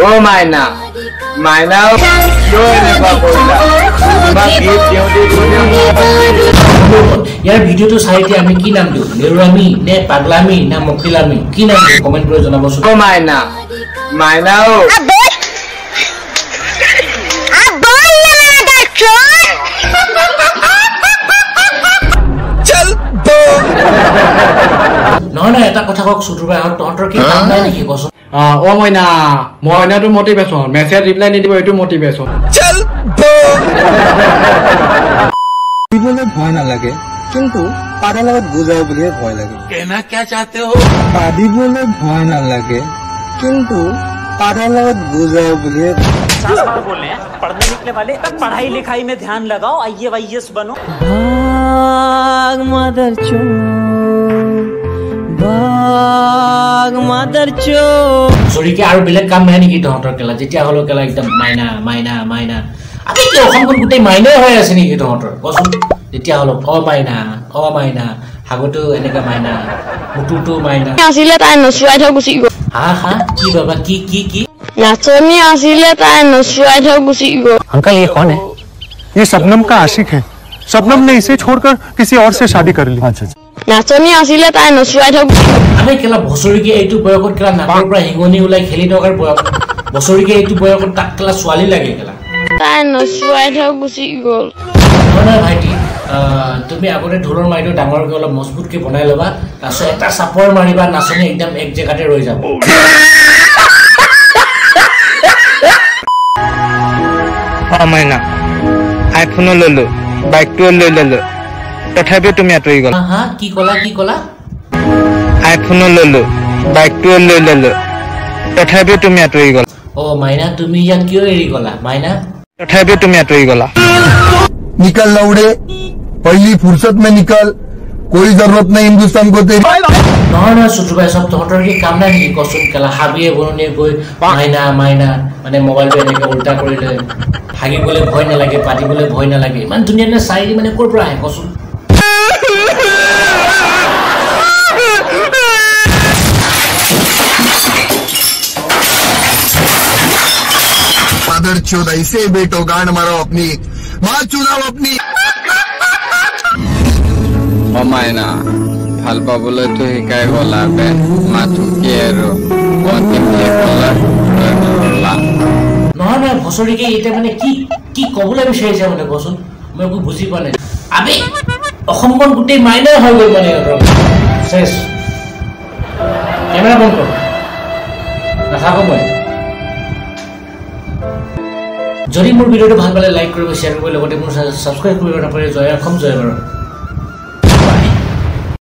ও মাইনা মাইনা কিয় এনেকুৱা কৰিলা তোমাক গিফ্ট ইয়াৰ ভিডিঅ'টো চাই এতিয়া আমি কি নাম দিওঁ নেৰুৱামি নে পাগলামি না মকিলামি কি নাম দিওঁ কমেন্ট কৰি জনাবচোন ও মাইনা মাইনা ও নহয় এটা কথা কওক সুটুবাই তহঁতৰ কি কাম নাই নেকি কচোন ও মইনা মইনাটো মোটিভেশন মেসেজ রিপ্লাই নিদিব এটো মোটিভেশন চল দিবলে ভয় না লাগে কিন্তু পাড়ার লগত বুঝাও বলে ভয় লাগে কেনা কি চাহতে হো দিবলে ভয় না লাগে কিন্তু पाड़ार লগত बुझाओ बोले 50 बार बोले हैं पढ़ने निकले वाले पढ़ाई लिखाई में ध्यान लगाओ IAS बनो भाग मदर चो सॉरी के आरो बेलेग काम নাই নেকি তহঁতৰ কেলা যেতিয়া হলো কেলা একদম মাইনা মাইনা মাইনা আপনি কি অসমখন গুটে মাইনা হৈ আছে নেকি তহঁতৰ কচোন যেতিয়া হলো ও মাইনা হাগটো এনেকা মাইনা মুটুটো মাইনা আসিলে তাই নসুৱাই থৈ গুছি গ'ল হা কি বাবা কি नाचनी आसिले ताई नसुवाई थৈ गुसी गो अंकल ये कौन है ये शबनम का आशिक है शबनम ने इसे छोड़कर किसी और से शादी कर ली अच्छा नाचनी आसिले ताई नसुवाई थৈ अबे केला भसुरीके एटु बयकर केला नाকৰ পৰা হিঙনি উলাই খেলি টকাৰ বয়ক ভসুৰীকে এটু বয়কৰ তাক কেলা ছোৱালী লাগে কেলা ताई नसुवाई थৈ गुसी গ'ল না ভাইটি তুমি আগতে ঢোলৰ মাইটো ডাঙৰকে অলপ মজবুতকে বনাই লবা তাছত এটা সাপৰ মাৰিবা নাচনি একদম এক জেগাতে ৰৈ যাব मैना आईफोन ललो बाइक तो ललो तथापि तुम आतरी गल हां की कोला आईफोन ललो बाइक तो ललो तथापि तुम आतरी गल ओ माइना तुम या क्यों एरी गला माइना तथापि तुम आतरी गला निकल लौड़े पहली फुर्सत में निकल कोई जरूरत नहीं हिंदुस्तान को तेरी ना सुटुबाई सब तोहतर की काम নাই নেকি কসুন কেলা হাবিয়ে বননে কই মাইনা মানে মোবাইল पे এনেকে উল্টা কৰিলে ভাগি বলে ভয় না লাগে পাটি বলে ভয় না লাগে মানে দুনিয়া না সাইৰি মানে কোৰ পৰা আহে কসুন फादर चोद ऐसे बेटो गांड मारो अपनी मां चुनाव अपनी ও মাইনা ভাল পাবলৈ তো শিকাই গলা বে মাথু কি আৰু অন্তিম গলা না ভসুৰীকে এটা মানে কি কবলৈ বিচাৰিছে মানে কচোন মই একো বুজি পোৱা নাই আবে অসমখন গুটেই মাইনা হৈ গল মানে শেষ কেমেৰা বন্ধ কৰ নাথাকো মই যদি মোৰ ভিডিওটো ভাল পালে লাইক কৰিব শেয়াৰ কৰিব লগতে মোৰ সাবস্ক্ৰাইব কৰিব নাপাহৰিব জয় অসম জয় ভাৰত